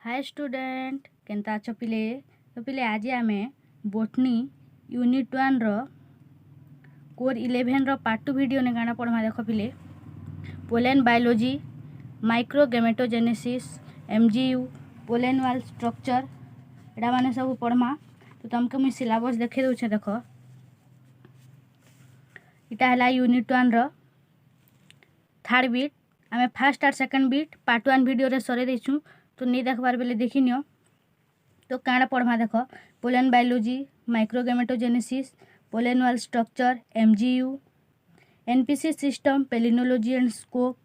Hi student केनता अच्छो पिले। तो पिले आज आमे बोटनी यूनिट 1 रो कोर 11 रो पार्ट 2 वीडियो ने गाना पढ़मा। देखो पिले pollen biology माइक्रोगेमेटोजेनेसिस एमजीयू pollen wall structure एडा माने सब पढ़मा। तो तुमके मुझे सिलेबस देखे दूचे। देखो इटा हला यूनिट 1 रो थर्ड बीट आमे फर्स्ट और सेकंड बीट पार्ट 1 वीडियो रे सरे देछु। तो नहीं देखबार बेले देखी नियो। तो काना पढ़मा देखो pollen biology microgametogenesis pollen wall structure MGU NPC system palynology and scope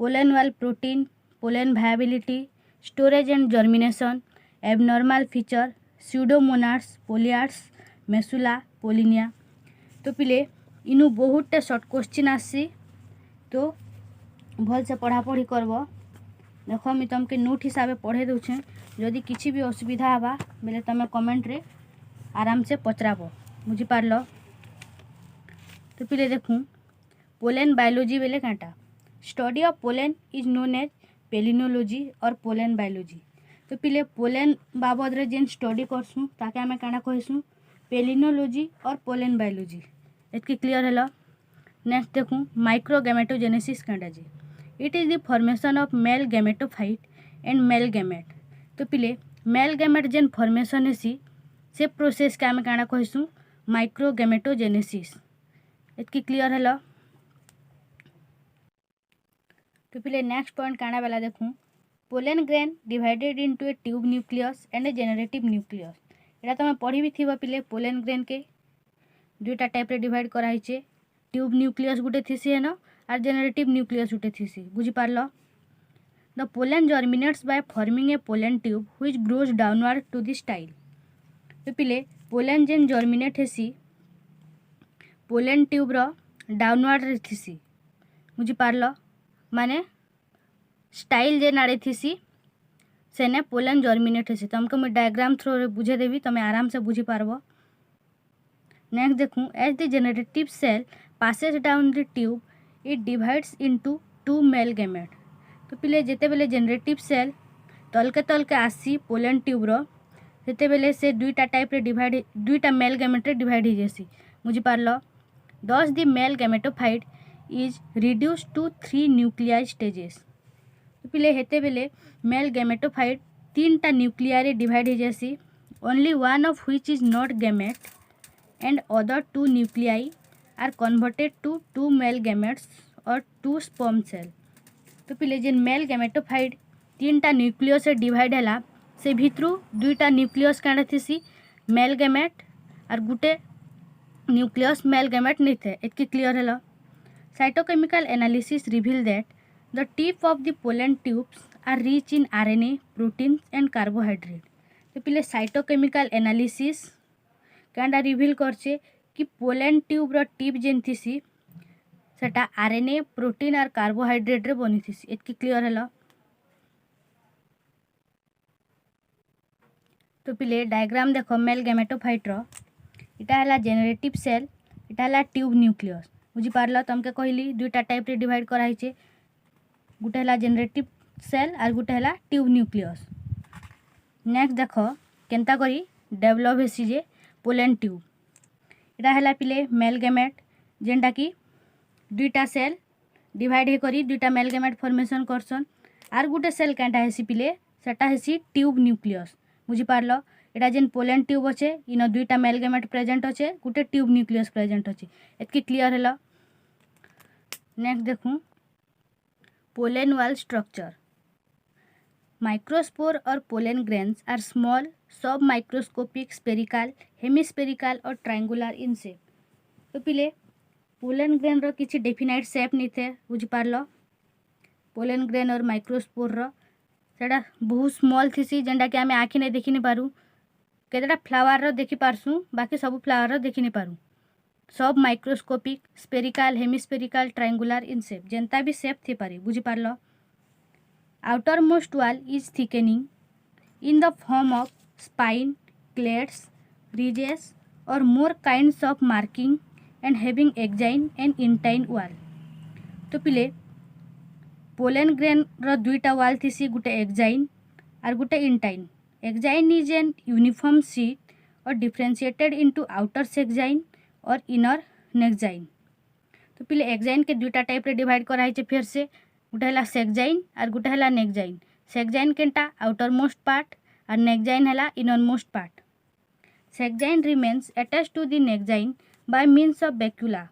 pollen wall protein pollen viability storage and germination abnormal feature pseudomonas पोलियार्स मेसुला पोलिनिया। तो पिले इनु बहुत शॉर्ट क्वेश्चन आसी। तो भल से पढ़ापढ़ी करब। देखो मुझे तुमके नोट हिसाब से पढ़े दूचे। जदि किसी भी असुविधा हवा बेले तुम कमेंट रे आराम से पचराब। बुझीपार। तो पिले देखूँ पोलेन बायोलॉजी बेले काटा study of pollen is known as palynology और पोलेन बायोलॉजी। तो पिले पोलेन बाबद रे जेन स्टडी करसूँ ताके आमे काना कहसूँ पेलिनोलॉजी और पोलेन बायोलॉजी। एतकी क्लियर है। नेक्स्ट देखूँ माइक्रोगेमेटोजेनेसिस काटा जी it is the formation of male gametophyte and male gamete. तो पिले मेल गैमेट जेन फॉर्मेशन हेसी से प्रोसेस के आमे काना कहसूँ माइक्रोगेमेटोजेनेसिस। एतकी क्लियर है। तो पिले नेक्स्ट पॉइंट काना वाला देखूँ pollen grain divided into A tube nucleus and A generative nucleus. एटा तुम पढ़ी भी थी पिले पोलेन ग्रेन के दुईटा टाइप रे डिवाइड कराई। ट्यूब न्यूक्लियस गुटे थीसी है ना और जेनेरेटिव न्यूक्लियस गुटे थीसी। बुझीपार। The pollen germinates by forming a pollen tube which grows downward to the style. तो पिले पोलेन जेन जर्मिनेट हेसी पोलेन ट्यूब रो डाउनवर्ड रे थीसी। बुझीपार माने स्टाइल जेन आड़े थीसी सेने पोलेन जर्मिनेट हेसी। तुमको मुझे डायग्राम थ्रू रे बुझे देवी तुम आराम से बुझी पारबो। नेक्स्ट देखूँ as the generative cell passes down the tube it divides into two male gamete। तो पिले जेते बेले जेनेरेटिव सेल तलके आसी पोलेन ट्यूब रो सेते बेले से दुईटा टाइप रे डिवाइड दुईटा मेल गैमेट रे डिवाइड हो जासी। बुझी पारलो। Thus the male gametophyte is reduce to 3 nuclei stages. तो पिले हेते बेले मेल गैमेटोफाइट 3टा न्यूक्लिया रे डिवाइड हो जासी only one of which is not gamete and other 2 nuclei are converted to 2 male gametes or 2 sperm cell। तो पिले जेन मेल गैमेटोफाइट 3टा न्यूक्लियस से डिवाइड हैला से भितरू 2टा न्यूक्लियस कांडा थीसी मेल गैमेट और गुटे न्यूक्लियस मेल गैमेट नहीं थे। एतकी क्लियर है। Cytochemical analysis reveal that the tip of the pollen tubes are rich in RNA proteins and carbohydrate. तो पिले साइटोकेमिकल एनालिसिस कांडा रिवील करछे कि पोलेन ट्यूब रो टिप जेन थीसी सेटा आरएनए प्रोटीन और कार्बोहाइड्रेट रे बनी थीसी। एतकी क्लियर है। तो पिले डायग्राम देखो मेल गैमेटोफाइट रो इटा हला जेनेरेटिव सेल इटा हला ट्यूब न्यूक्लियस। बुझी पारलो। तुमके कहली दुईटा टाइप रे डिवाइड कराइछे गुटे हला जेनेरेटिव सेल और गुटे हला ट्यूब न्यूक्लियस। नेक्स्ट देखो केनता करी डेवलप हेसी जे पोलेन ट्यूब। इटा हला पिले मेल गैमेट जेनटा कि दुईटा सेल डिवाइड हे करी दुईटा मेल गैमेट फॉर्मेशन करसन आर गुटे सेल कांटा हेसी पिले सेटा हेसी ट्यूब न्यूक्लियस। बुझी पारलो। इटा जेन पोलेन ट्यूब अच्छे इन दुईटा मेल गैमेट प्रेजेंट अच्छे गुटे ट्यूब न्यूक्लियस प्रेजेंट अच्छे। एतकी क्लियर है। नेक्स्ट देखूँ पोलेन वाल स्ट्रक्चर माइक्रोस्पोर और पोलेन ग्रेन्स आर स्मॉल सब माइक्रोस्कोपिक स्पेरिकल हेमिस्पेरिकल और ट्रायंगुलर इन शेप। तो पिले पोलेन ग्रेन रो किसी डेफिनाइट शेप नहीं थे। बुझी पारलो। पोलेन ग्रेन और माइक्रोस्पोर रो सेटा बहुत स्मॉल थीसी जेनटा कि आमे आखि नहीं देखि नहीं पारू। केतेटा फ्लावर रो देखि पारसू बाकी सब फ्लावर रो देखि नहीं पारू। सब microscopic spherical hemispherical triangular in shape जेनता भी शेप थी पारी। बुझी पारलो। outermost wall is thickening in the form of spine, clades, ridges or more kinds of marking and having exine and intine wall। तो पिले पोलेन ग्रेन रो दुईटा वाल thesis गुटे exine और गोटे intine. Exine is an uniform sheet और differentiated into outer सेक्जाइन और inner नेक्जाइन। तो पिले एक्जाइन के दुईटा टाइप रे डिवाइड कराई फिर से गोटे है सेक्जाइन और गोटे है नेक्जाइन। सेक्जाइन केनटा आउटर मोस्ट पार्ट और नेक्जाइन है inner most part. Sexine remains attach to the nexine by means of bacula.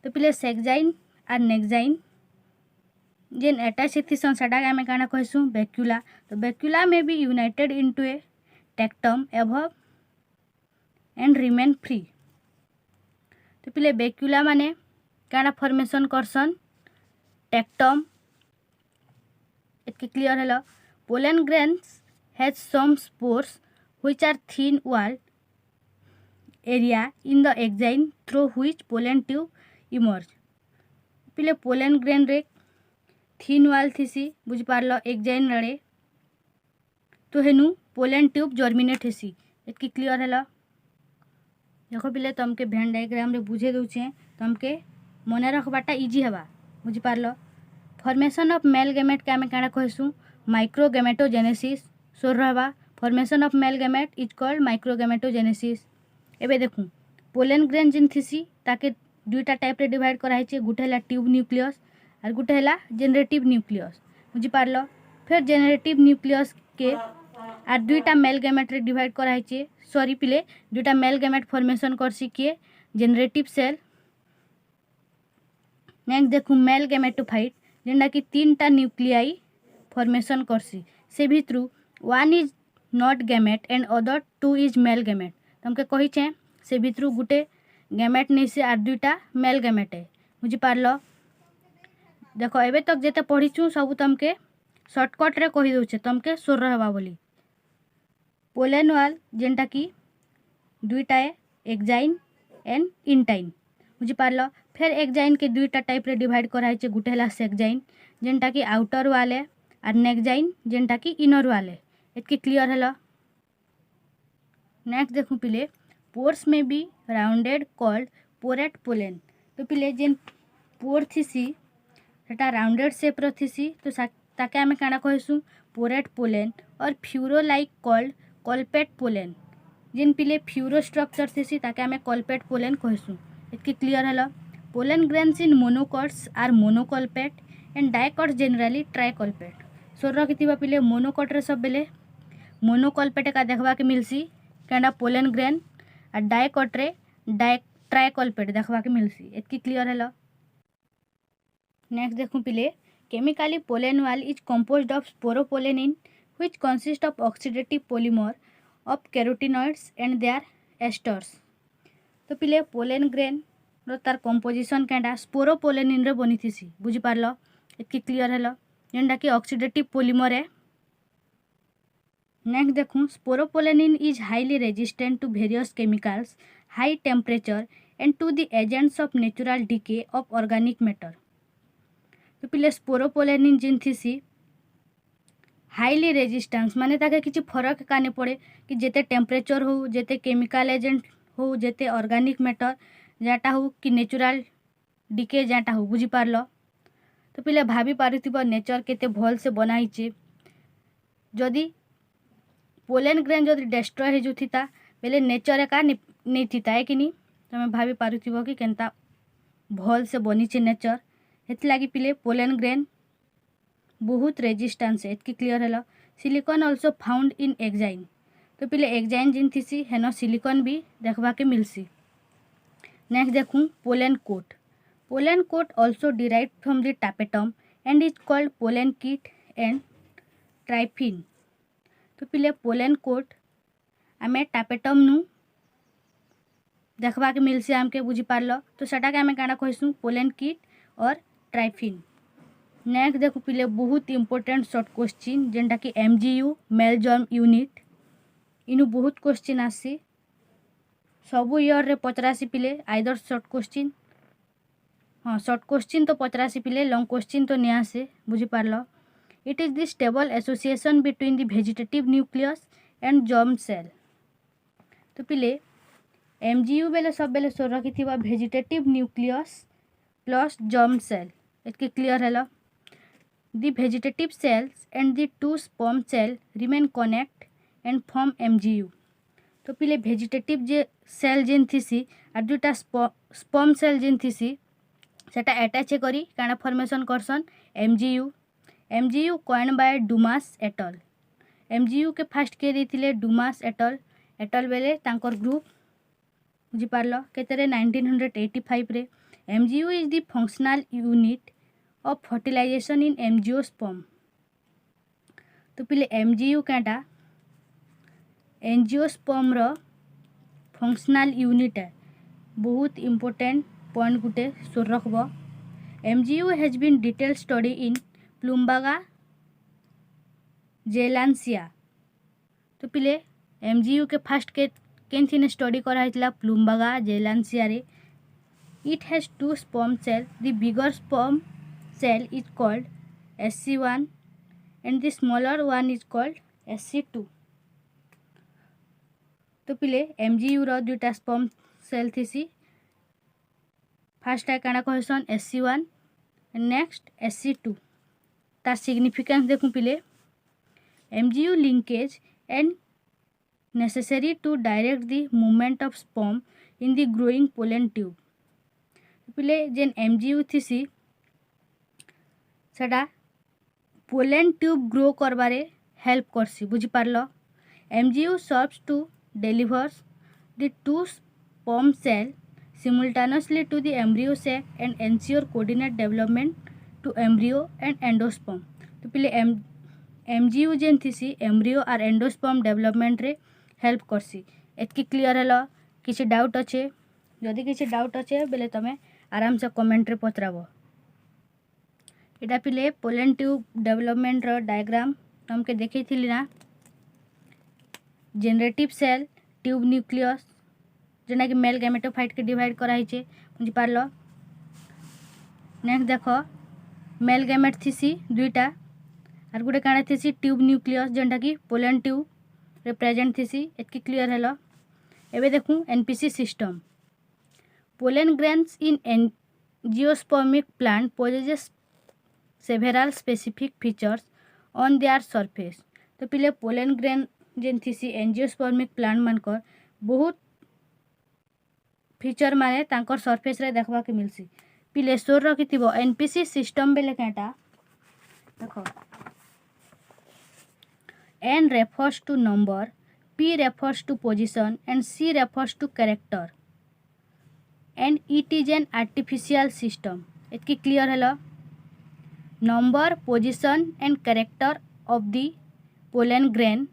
तो पिले सेक्जाइन और नेक्जाइन जेन अटैच थीसन सेटा आम क्या कहसूँ बैक्यूला। तो बैक्यूला में be united into a tectum above and remain free. तो पिले बैक्यूला माने क्या फॉर्मेशन करसन टेक्टम। इतके क्लियर है। Pollen grains has some spores which are thin walled area in the exine through which pollen tube emerge। पिले pollen grain रे thin वाल थीसी बुझ पारल एक्जाइन रे तो हेनु पोलन ट्यूब जर्मिनेट हेसी। इतकी क्लियर है। देखो पिले तुमके भेन डायग्राम रे बुझे दूचे तुमके मन रखबाटा इजी हवा बुझ पारल। फॉर्मेशन ऑफ मेल गैमेट के आम क्या कहसूँ माइक्रोगैमेटोजेनेसिस। सोर रहबा formation of male gamete is called microgametogenesis. एबे देखूँ पोलन ग्रेन जिन थीसी ताके दुईटा टाइप रे डिवाइड कराई गोटे है ट्यूब न्यूक्लियस और गोटे है जेनरेटिव न्यूक्लियस बुझी पारल। फिर जेनरेटिव न्यूक्लियस के और दुईटा मेल गैमेट रे डिवाइड कराई सॉरी पिले दुईटा मेल गैमेट फॉर्मेशन करसी किए जेनरेटिव सेल। नेक्स्ट देखूँ मेल गैमेटोफाइट जेनटा कि 3टा न्यूक्लियाई फॉर्मेशन करसी से भितरु one is not gamete and other 2 is male gamete. तुमके कही से भितरु गोटे गैमेट नहीं से आर दुईटा मेल गैमेट है बुझी पारल। देखो एबे तक जेते पढ़ीचु सब तुमके शॉर्टकट रे कही दउछे तुमके सोर रहबा बोली। पोलन वाल जेनटा कि दुईटा है एक्जाइन एंड इंटाइन बुझी पारल। फिर एक्जाइन के दुईटा टाइप रे डिवाइड कराई गोटे है सेक्जाइन जेनटा कि आउटर वाल है और नेक्जाइन जेनटा कि इनर वाल है। इतकी क्लियर है। नेक्स्ट देखूँ पिले पोर्स में be rounded called porate pollen. तो पिले जेन पोर थीसी सेटा राउंडेड शेप रो थीसी तो ताके आम क्या कहसूँ पोरेट पोलेन और furrow like called colpate pollen. जेन पिले फ्यूरो स्ट्रक्चर थीसी ताके आम कॉलपेट पोलेन कहसूँ। इतकी क्लियर है। Pollen grains in monocots are monocolpate and dicots generally tricolpate. सोर रखी पिले मोनोकॉट रे सब बेले मोनोकॉलपेट का देखा के मिलसी क्या पोलन ग्रेन और डाइकॉट रे ट्राइकॉलपेट देखा के मिलसी। इतकी क्लियर है। नेक्स्ट देखूँ पिले chemically pollen wall is composed of sporopollenin which consist of oxidative polymer of carotenoids and their esters. तो पिले पोलन ग्रेन रो तार कंपोजिशन क्या स्पोरोपोलेनिन रे बनी थीसी बुझी पारल। इतकी क्लियर है जेनटा कि ऑक्सीडेटिव पॉलीमर है। नेक्स्ट देखूँ sporopollenin is highly resistant to various chemicals high temperature and to the agents of natural decay of organic matter. तो पिले स्पोरोपोलेनिन जिन थीसी हाईली रेजिस्टेंस माने ताके किसी फरक का नहीं पड़े कि जेते टेम्परेचर हो जेते केमिकल एजेंट हो जेते ऑर्गेनिक मैटर जाटा हो कि नेचुरल डिके जाटा हो बुझी पारल। तो पिले भाभी पारुथिबो नेचर केते भल से बनाइचे। जदि पोलन ग्रेन जदि डिस्ट्रॉय हो जुथिता बेले नेचर एका नहीं थीता है कि नहीं तुम भाभी पारुथिबो कि केनता भल से बनीचे नेचर। हेति लागी पिले पोलन ग्रेन बहुत रेजिस्टेंस है। इतकी क्लियर है। Silicon also found in exine. तो पिले एक्जाइन जिन थीसी हेनो सिलिकॉन भी देखबा के मिलसी। नेक्स्ट देखूँ pollen coat. Pollen coat also derive from the tapetum and is called pollenkitt and tryphine. तो पिले पोलन कोट आम टापेटम नु देखबा के मिलसी आमके बुझी पारल। तो सेटा के आम क्या कहसूँ पोलन किट और ट्राइफिन। नेक्स्ट देखो पिले बहुत इंपोर्टेंट शॉर्ट क्वेश्चन जेनटा कि MGU मेल जर्म यूनिट इनु बहुत क्वेश्चन आसी सबू ईयर रे पचरासी पिले आइदर शॉर्ट क्वेश्चन हाँ शॉर्ट क्वेश्चन तो पचरासी पिले लॉन्ग क्वेश्चन तो नहीं आसे बुझी पारल। It is the stable association between the vegetative nucleus and germ cell. तो पिले MGU बेले सब बेले सो रखी vegetative nucleus plus germ cell. इतके क्लियर है। The vegetative cells and the two sperm cell remain connect and form MGU. तो पिले वेजिटेटिव जे सेल जेन थीसी और दुटा स्पर्म सेल जेन थीसी सेटा अटैच करी काना फॉर्मेशन करसन MGU. MGU coined by Dumas et al. MGU के फास्ट के देथिले डुमास एटल बेले तांकर ग्रुप बुझी पारलो केतरे 1985 रे. MGU is the functional unit of fertilisation in angiosperm. तो पिले MGU काटा एंजियोस्पर्म रो फंक्शनल यूनिट है. बहुत इंपोर्टेंट पॉइंट गुटे सोर रखब. MGU has been detail study in Plumbago zeylanica. तो पिले MGU के फास्ट के केन स्टडी कराइला प्लुम्बागा जेलांसिया रे. It has two sperm cell. The bigger sperm cell is called SC1 and the smaller one is called SC2. तो पिले MGU रो दुटा sperm cell thesis. Fast है काना कहसन SC1 and next SC2. तार significance देखूं पिले MGU linkage and necessary to direct the movement of sperm in the growing pollen tube. पिले जेन MGU थीसी सेटा पोलेन ट्यूब ग्रो करबारे हेल्प करसी. बुझी पारलो. MGU serves to delivers the two sperm cell simultaneously to the embryo sac and ensure coordinate development to embryo and endosperm. तो पिले MGU जेन थीसी एम्ब्रियो और एंडोस्पर्म डेवलपमेंट रे हेल्प करसी. एतकी क्लियर हेलो. किसी डाउट अच्छे जदि किसी डाउट अच्छे बेले तमे आराम से कमेंट रे पचराबो. इटा पिले पोलेन ट्यूब डेवलपमेंट रो डायग्राम हमके देखी थी ना. जेनरेटिव सेल ट्यूब न्यूक्लियस जेना कि मेल गैमेटोफाइट के डिवाइड कराई छे. बुझी पारलो. नेक्स्ट देखो मेल गैमेट थीसी दुईटा और गोटे काना थीसी ट्यूब न्यूक्लियस जेनटा कि पोलेन ट्यूब रे प्रेजेंट थीसी. एतकी क्लियर हेलो. एबे देखूं NPC system. Pollen grains in angiospermic plant possesses several specific features on their surface. तो पिले पोलेन ग्रेन जेन थीसी एंजियोस्पर्मिक प्लांट मानकर बहुत फीचर माने तांकर सरफेस रे देखबा के मिलसी. पिले सोर रखिथिबो NPC सिस्टम बेले काटा देखो N refers to number, P refers to position and C refers to character and it is an artificial system. एतकी क्लियर हेलो. Number, position and character of the pollen grain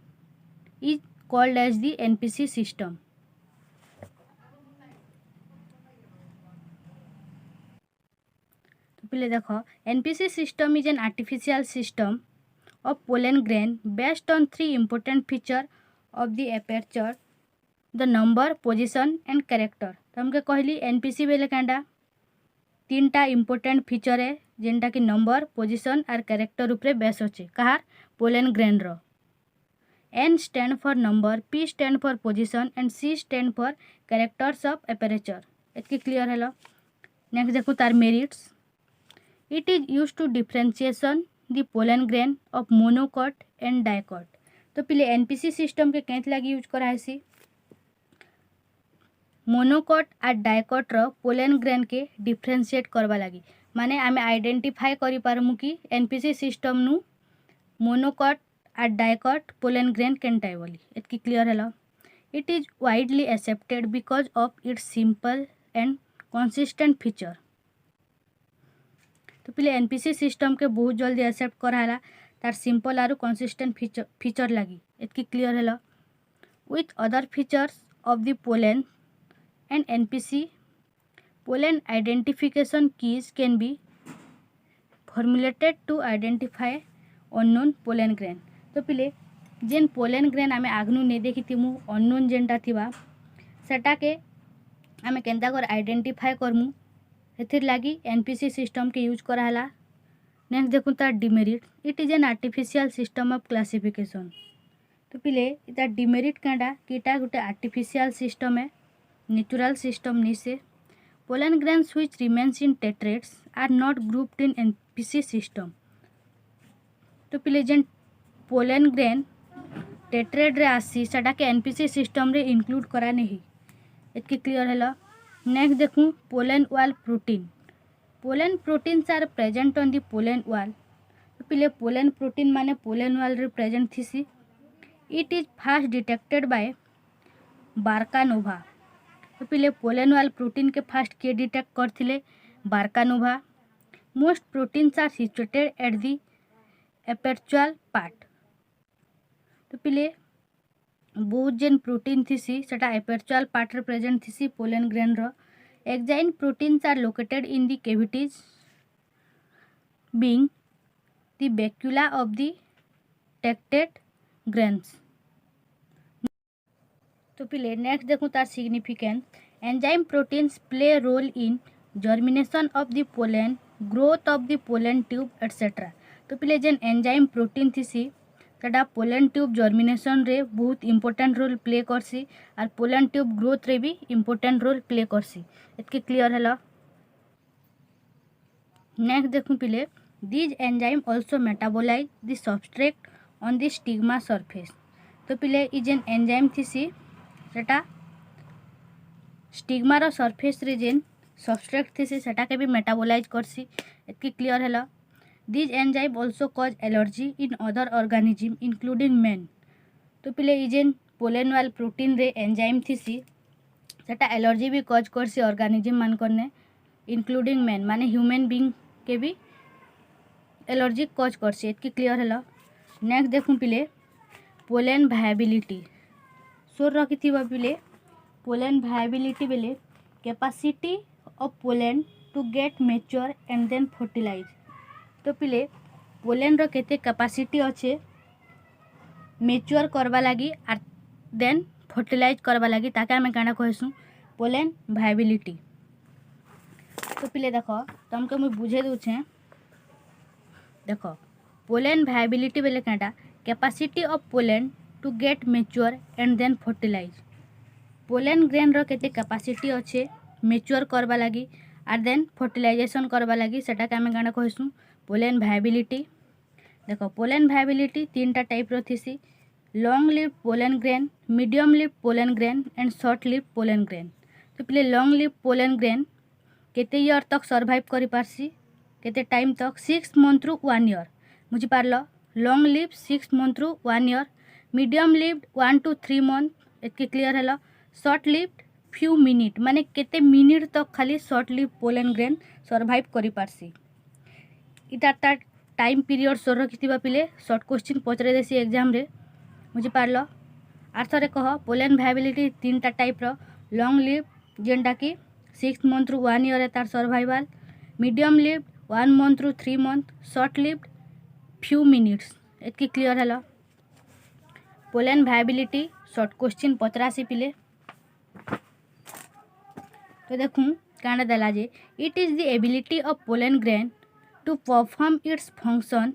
is called as the NPC system. तो पहले देखो NPC system is an artificial system of pollen grain based on three important features of the aperture, the number, position and character. तो हमके कहली NPC बेले कांडा तीनटा important feature है जेनटा कि नंबर, पोजिशन और कैरेक्टर उपरे बेस होचे. कहार पोलेन ग्रेन रो. N stand for number, P stand for position and C stand for characters of aperture. एतकी क्लियर हेलो. नेक्स्ट देखो तार merits. It is use to differentiation the pollen grain of monocot and dicot. तो पिले NPC system के कैंथ लगी use कराइसी मोनोकॉट और डाइकॉट रो पोलेन ग्रेन के डिफरेंशिएट करवा लगी. माने आमे आइडेंटिफाई करि पारमु कि NPC सिस्टम नु मोनोकॉट और डाइकॉट पोलेन ग्रेन केनटाई बोली. एतकी क्लियर हेलो. It is widely accepted because of its simple and consistent feature. तो पिले NPC सिस्टम के बहुत जल्दी एक्सेप्ट कराला तार सिंपल और कंसिस्टेंट फीचर लगी. एतकी क्लियर हेलो. With other features of the pollen and NPC pollen identification keys can be formulated to identify unknown pollen grain. तो पिले जेन पोलेन ग्रेन आमे आगनु ने देखी थिमु अननोन जेनटा थिबा सेटा के आमे केनता कर आइडेंटिफाई करमु. एथिर लागी NPC सिस्टम के यूज कराला. नेक्स्ट देखु तार demerit. It is an artificial system of classification. तो पिले इता डिमेरिट कांडा कीटा गुटे आर्टिफिशियल सिस्टम है नेचुरल सिस्टम नहीं से. Pollen grains which remains in tetrads are not grouped in NPC system. तो पिले जेन पोलेन ग्रेन टेट्रेड रे आसी सेटा के एनपीसी सिस्टम रे इंक्लूड करा नहीं एतके क्लियर हैला। नेक्स्ट देखूँ pollen wall protein. Pollen proteins are present on the pollen wall. तो पिले पोलेन प्रोटीन माने पोलेन वाल रे प्रेजेंट थीसी। It is first detected by Barkanova. तो पिले पोलेन वाल प्रोटीन के फास्ट किए डिटेक्ट करथिले Barkanova. Most proteins are situated at the apertural part. तो पिले बहुत जेन प्रोटीन थीसी सेटा एपर्चुअल पार्ट रे प्रेजेंट थीसी पोलेन ग्रेन रो। Exine proteins are located in the cavities being the bacula of the tectate grains. तो पिले नेक्स्ट देखूँ तार significance. Enzyme proteins play role in germination of the pollen, growth of the pollen tube etcetera. तो पिले जेन enzyme protein थीसी सेटा pollen tube germination रे बहुत इंपोर्टेंट रोल प्ले करसी और पोलेन ट्यूब ग्रोथ रे भी इंपोर्टेंट रोल प्ले करसी। एतके क्लियर हैला। नेक्स्ट देखूँ पिले these enzyme also metabolise the substrate on the stigma surface. तो पिले ई जेन एंजाइम थीसी सेटा स्टिग्मा रो सरफेस रे जेन सबस्ट्रेट थीसी सेटा के भी मेटाबोलाइज करसी। एतके क्लियर हैला। These enzyme also cause allergy in other organism including man. तो पिले ई जेन पोलेन वाल प्रोटीन रे एंजाइम थीसी सेटा एलर्जी भी कॉज करसी ऑर्गेनिज्म मान करने इंक्लूडिंग मैन माने ह्यूमन बीइंग के भी एलर्जी कॉज करसी। एतके क्लियर हैला। नेक्स्ट देखूँ पिले पोलेन भायबिलिटी। सोर रखिथिबा पिले पोलेन भायबिलिटी बेले capacity of pollen to get mature and then fertilise. तो पिले पोलेन रो केते कैपेसिटी अच्छे मैच्योर करवा लगी आर देन फर्टिलाइज करवा लगी ताके आमे काना कहसु पोलेन भायबिलिटी। तो पिले देखो तुमके मुझे बुझे दूचे। देखो पोलेन भायबिलिटी बेले काटा capacity of pollen to get mature and then fertilize. Pollen grain रो केते कैपेसिटी अच्छे मैच्योर करवा लगी आर देन फर्टिलाइजेशन करवा लगी सेटा के आमे काना कहसु पोलेन भायबिलिटी। देखो पोलेन भायबिलिटी तीन टा टाइप रो थीसी long lived pollen grain, medium lived pollen grain and short lived pollen grain. तो पिले लॉन्ग लिव्ड पोलेन ग्रेन केते ईयर तक सर्वाइव करि पारसी केते टाइम तक 6 मंथ रु 1 ईयर बुझी पारलो। लॉन्ग लिव्ड 6 मंथ रु 1 year, medium lived 1 to 3 month. एतके क्लियर हैला। शॉर्ट लिव्ड फ्यू मिनिट माने केते मिनिट तक खाली short lived pollen grain survive करि पारसी। इटा टाइम पीरियड सोर रखिथिबा पिले शॉर्ट क्वेश्चन पचरे देसी एग्जाम रे बुझी पारलो। आर थरे कह पोलेन भायबिलिटी तीन टा टाइप रो लॉन्ग लिव्ड जेनटा कि 6 मंथ रु 1 ईयर तार सर्वाइवल, मीडियम लिव्ड 1 मंथ रु 3 month, short lived few minutes. एतके क्लियर हैला। पोलेन भायबिलिटी शॉर्ट क्वेश्चन पचरासी पिले। तो देखूँ काना देला जे it is the ability of pollen grain to perform its function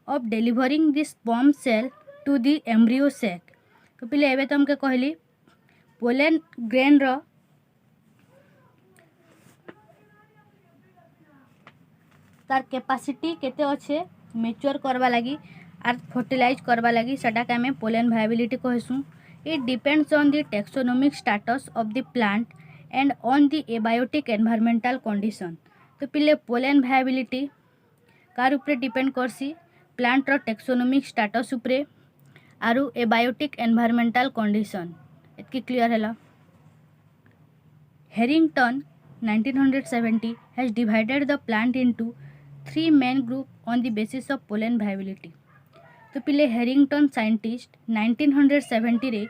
of delivering the sperm cell to the embryo sac. तो पिले एबे तुमके कहली पोलेन ग्रेन रो तार कैपेसिटी केते अच्छे मैच्योर करवा लगी आर फर्टिलाइज करवा लगी सेटा के हमें पोलेन भायबिलिटी कहसु। It depends on the taxonomic status of the plant and on the abiotic environmental condition. तो पिले पोलेन भायबिलिटी कार उपरे डिपेंड करसी प्लांट रो टैक्सोनोमिक स्टेटस उपरे आरु एबायोटिक एनवायरमेंटल कंडीशन। एतके क्लियर हैला। Harrington 1970 has divided the plant into 3 main group on the basis of pollen viability। तो पिले हैरिंगटन साइंटिस्ट 1970 रे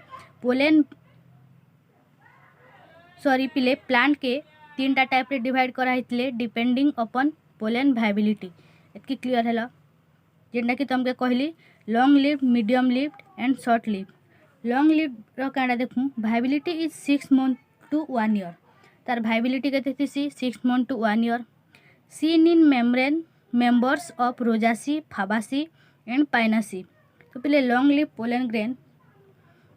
पिले प्लांट के तीन टा टाइप रे डिवाइड कराइतले डिपेंडिंग अपॉन पोलेन भायबिलिटी। एतके क्लियर हैला। जेंटा कि तुमके कहली long lived, medium lived and short lived. Long lived रो कांडा देखूँ viability is 6 month to 1 year. तार भायबिलिटी केते थीसी 6 month to 1 year. Seen in membrane members of Rosaceae, Fabaceae and Pinaceae. तो पिले लॉन्ग लिव पोलेन ग्रेन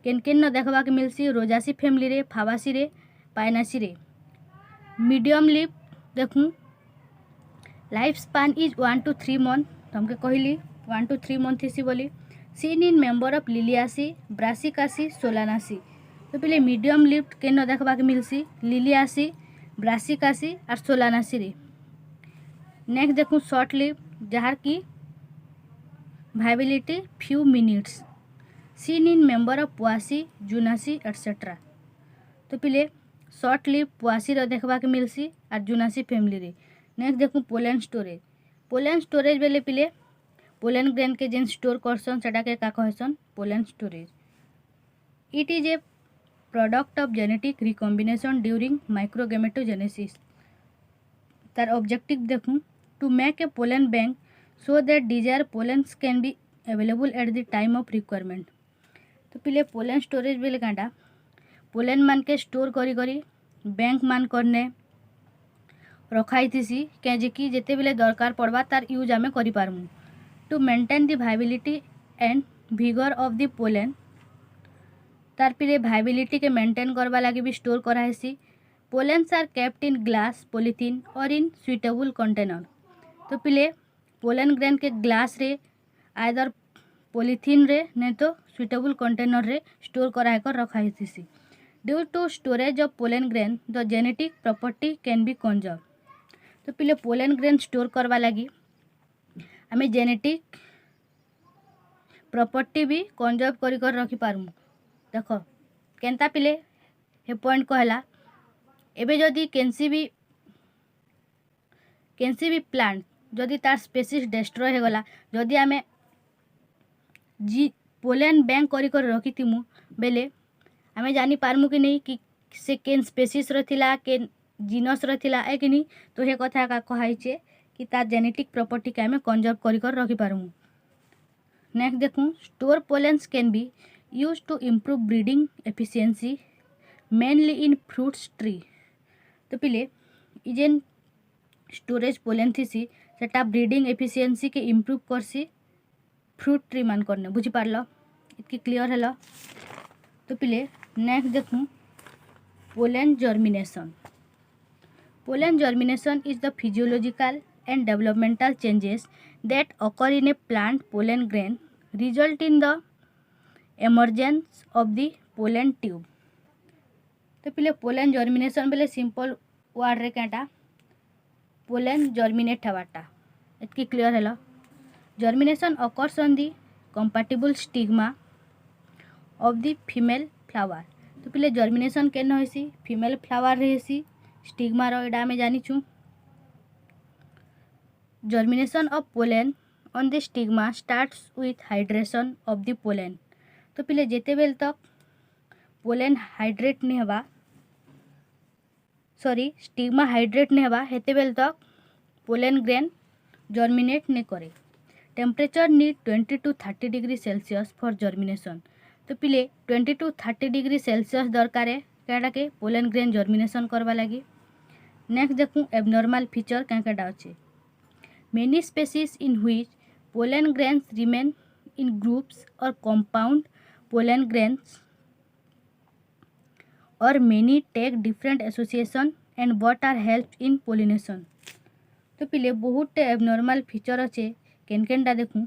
केन केन न देखबा के मिलसी रोजासी फैमिली रे, फाबासी रे, पाइनासी रे। मीडियम लिव देखूँ life span is 1 to 3 month. तुमके कहली 1 to 3 मंथ थी बोली seen in member of Liliaceae Brassicaceae Solanaceae तो पहले मीडियम लिफ्ट के न देखा मिलसी लिलियासी ब्रासिकासी और सोलानासी रे। नेक्स्ट देखूँ शॉर्ट लिफ्ट जार की viability few minutes seen in member of Poaceae Juncaceae etcetera तो पहले शॉर्ट लिव पुआसी देखा मिलसी और जुनासी फैमिली रे। नेक्स्ट देखूँ पोलेन स्टोरेज बेले पहले पोलेन ग्रेन के जेन स्टोर करसन सेटा के का कहसन pollen storage. It is a product of genetic recombination during microgametogenesis. तार ऑब्जेक्टिव देखूँ to make a pollen bank so that desire pollens can be available at the time of requirement. तो पहले pollen storage बेले काटा pollen मान के store करी करी बैंक मान करने रखाई थी क्या कि जिते बेले दरकार पड़वा तार यूज आमे करि पारमु। To maintain the viability and vigour of the pollen तार पहले वाइबिलिटी के मेंटेन करवा लगे भी स्टोर करासी। Pollens are kept in glass polythene और इन सुइटेबल कंटेनर तो पहले पोलेन ग्रेन के ग्लास रे आइदर पॉलीथीन रे नहीं तो सुइटेबल कंटेनर रे स्टोर कराकर रखाई थी। Due to storage of pollen grain the genetic property can be conserve तो पहले पोलेन ग्रेन स्टोर करवा लगी आमे जेनेटिक प्रॉपर्टी भी कंजर्व कर रखी पारमु। देख केनता पहले हे पॉइंट कहला एबे जदि केनसी भी प्लांट जदि तार स्पेसीज डिस्ट्रॉय हो गला जदि आमे जी पोलेन बैंक कर रखी थिमु बेले आमे जानी पारमु कि नहीं कि से केन स्पेसीस रथिला केन जीनस रथिला ए कि नहीं तो हे कथा का कहाइछे कि तार जेनेटिक प्रॉपर्टी के आमे कंजर्व कर रखी पारमु। नेक्स्ट देखूँ store pollens can be use to improve breeding efficiency mainly in fruits tree तो पहले जेन स्टोरेज पोलेन थी सेटा ब्रीडिंग एफिशिएंसी के इम्प्रूव करसी फ्रूट ट्री मान करने बुझी पारल इतकी क्लियर है। तो पहले नेक्स्ट देखूँ pollen germination is the physiological and developmental changes that occur in a plant pollen grain result in the emergence of the pollen tube। तो पहले पोलेन जर्मिनेशन बेले सिंपल वर्ड रे कहटा पोलेन जर्मिनेट हवाटा इतकी clear है। Germination occurs on the compatible stigma of the female flower तो पहले germination केन होइसी female flower रहेसी stigma रो एडा में जानिछु। Germination of pollen on the stigma starts with hydration of the pollen तो पहले जेते बेल तक पोलेन हाइड्रेट नहीं हवा स्टिग्मा हाइड्रेट नहीं हवा हेते बेल तक पोलेन ग्रेन जर्मिनेट नहीं करे। Temperature need 20 to 30 degree Celsius for germination तो पहले 20 to 30 डिग्री सेल्सियस दरकार है क्या के पोलेन ग्रेन जर्मिनेशन करवा लगी। नेक्स्ट देखूँ एबनॉर्मल फीचर क्या क्या अच्छे Many species in which pollen grains remain in groups or compound pollen grains or many take different association and what are helps in pollination तो पहले बहुत एबनॉर्मल फीचर अच्छे केन केनटा देखूँ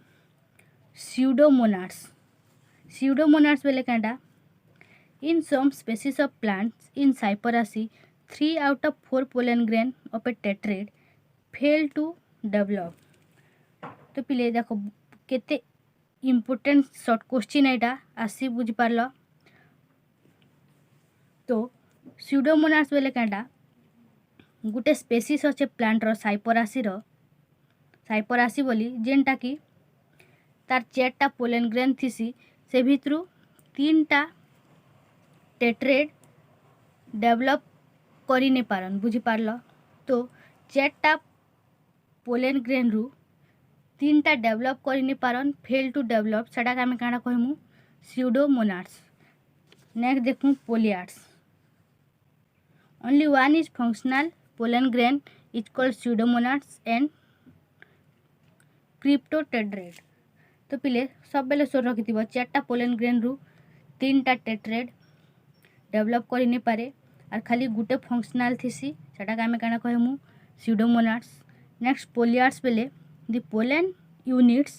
स्यूडोमोनाड्स बेले केनटा in some species of plants in Cyperaceae 3 out of 4 pollen grain of a tetrad fail to develop तो पहले देखो केते इम्पोर्टेंट शॉर्ट क्वेश्चन एटा आसी बुझी पारल। तो स्यूडोमोनास बेले काटा गोटे स्पेसीस अच्छे प्लांट रो साइपरासी बोली जेनटा कि तार 4टा पोलेन ग्रेन थीसी से भितरु 3टा टेट्रेड डेवलप करी नहीं पारन बुझी पारल। तो 4टा पोलेन ग्रेन रु 3टा डेवलप करी नहीं पारन फेल टू डेवलप सेटा आम क्या कहमु स्यूडोमोनाड्स। नेक्स्ट देखूँ polyads only one is functional pollen grain is called pseudomonads and cryptotetrad तो पहले सब बेले सोर रखी 4टा पोलेन ग्रेन रु 3टा टेट्रेड डेवलप करी नहीं पारे और खाली गोटे फंक्शनल थीसी सेटा आम क्या कहमु स्यूडोमोनाड्स। नेक्स्ट पोलियाड्स बेले the pollen units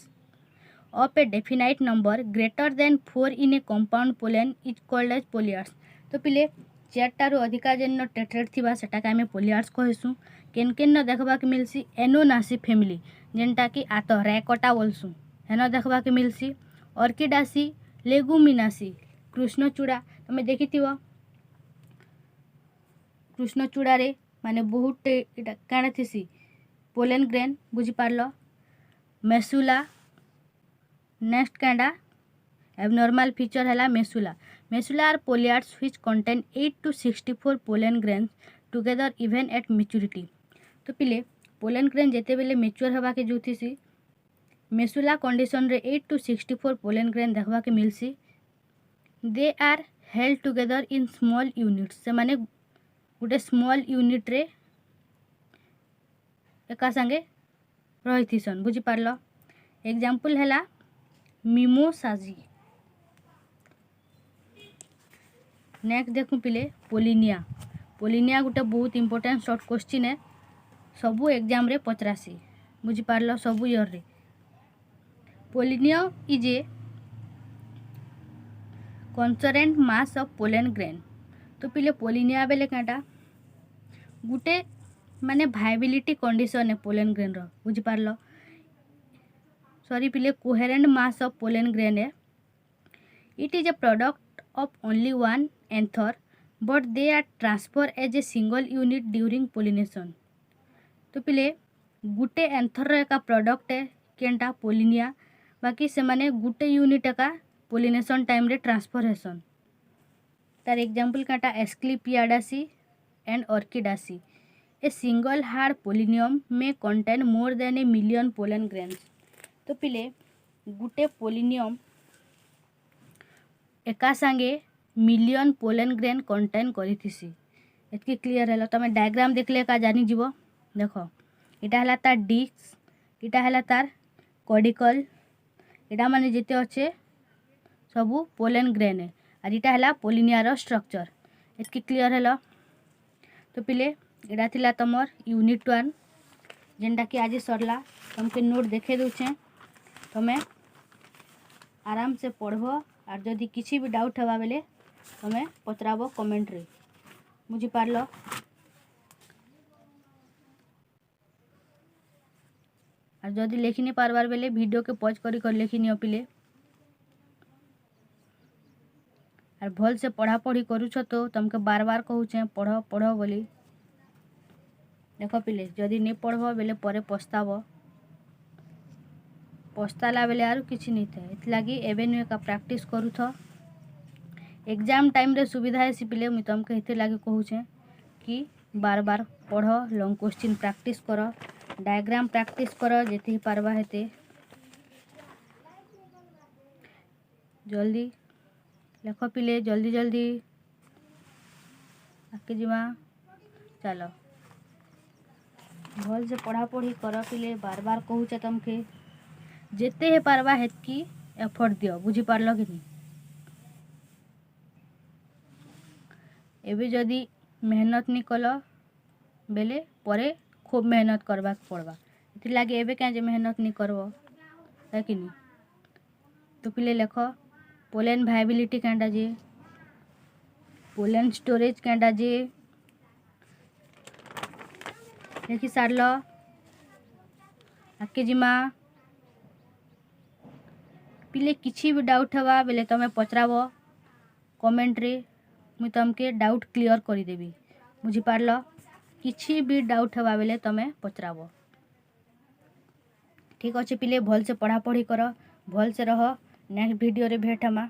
of a definite number greater than 4 in a compound pollen is called as polyads. तो पिले 4 अधिका जेन टेट्रेड थिबा सेटा के आमे पोलियार्स कहसु। केन केन न देखबा के मिलसी एनोनासी फैमिली जेनटा कि आत रैकटा बोलसु हेन देखबा के मिलसी। ऑर्किडासी लेगुमिनासी कृष्णचूड़ा तुम देखिथिबो कृष्णचूड़ा रे माने बहुत इटा काना थिसी पोलेन ग्रेन बुझी पारलो। मेसुला नेक्स्ट कांडा एबनॉर्मल फीचर हैला massulae. Massulae are polyads which contain 8 to 64 pollen grains together even at maturity. तो पिले पोलेन ग्रेन जेते बेले मैच्योर हवा के जोथिसी मेसुला कंडीशन रे 8 to 64 पोलेन ग्रेन देखबा के मिलसी। They are held together in small units से माने गोटे स्मॉल यूनिट रे एका संगे रहिथिसन बुझी पारलो। एग्जांपल हैला मिमोसाजी। नेक्स्ट देखु पिले पोलिनिया। पोलिनिया गोटे बहुत इंपोर्टेंट शॉर्ट क्वेश्चन है सबू एग्जाम रे पचरासी बुझी पारलो सबू ईयर रे। Pollinia is a coherent mass of pollen grain. तो पिले पोलिनिया बेले काटा गोटे माने भाइबिलिटी कंडीशन है पोलेन ग्रेन रो बुझी पारलो। सॉरी पिले coherent mass of pollen grain है। It is a product of only one anther but they are transfer as a single unit during pollination. तो पिले गुटे एंथर एका प्रोडक्ट है केनटा पोलिनिया बाकी से माने गुटे यूनिट एका पोलिनेशन टाइम रे ट्रांसफर हेसन। तार एग्जांपल काटा Asclepiadaceae and Orchidaceae. A single hard pollinium may contain more than a million pollen grains. तो पिले गुटे पोलिनियम एका संगे मिलियन पोलेन ग्रेन कंटेन करिथिसी। एतकी क्लियर हैला तमे डायग्राम देखले का जानि जीवो। देखो इटा हला तार डिस्क इटा हला तार कॉडिकल इटा माने जेते अच्छे सबू पोलेन ग्रेन है और इटा हला पोलिनिया रो स्ट्रक्चर। एतकी क्लियर हैला। तो पिले इटा थिला तमर यूनिट 1 जेनटा कि आज सरला तुमके नोट देखे दूचे तमे आराम से पढ़बो और जदि किसी भी डाउट हवा बेले तमे पचराबो कमेंट रे बुझी पारलो। और जदि लिखि नहीं पारबार बेले वीडियो के पॉज करी कर लिखि नियो पिले और भल से पढ़ा पढ़ी करूछ तो तुमके बार बार कहूचे पढ़ो पढ़ो बोली। देखो पिले जदि नहीं पढ़बो बेले परे पछताबो पछताला बेले आरु किछि नहीं थे इतलागी एबे नु का प्रैक्टिस करू थो एग्जाम टाइम रे सुविधा है पिले मुई तुमके हेते लागी कहूचे कि बार बार पढ़ो लॉन्ग क्वेश्चन प्रैक्टिस करो डायग्राम प्रैक्टिस करो जेति पारबा हेते जल्दी लेखो पिले जल्दी जल्दी आके जीवा चलो भल से पढ़ा पढ़ी कर पिले बार बार कहूचे तुमके जेते हे पारबा हेतकी एफर्ट दियो बुझी पारलो कि नहीं। एबे जदि मेहनत नहीं कलो बेले परे खूब मेहनत करबा पड़बा इति लागे एबे क्या जे मेहनत नहीं करबो है कि नहीं। तो पिले लेखो पोलेन भाइबिलिटी कैंडा जे पोलेन स्टोरेज कैंडा जे देखि सारलो आके जिमा पिले किछि भी डाउट हवा बेले तमे पचराबो कमेंट रे मुई तुमके डाउट क्लियर करी देबी बुझी पारलो। किछि भी डाउट हवा बेले तमे पचराबो ठीक अच्छे पिले भल से पढ़ा पढ़ी करो भल से रहो नेक्स्ट वीडियो रे भेट हमा।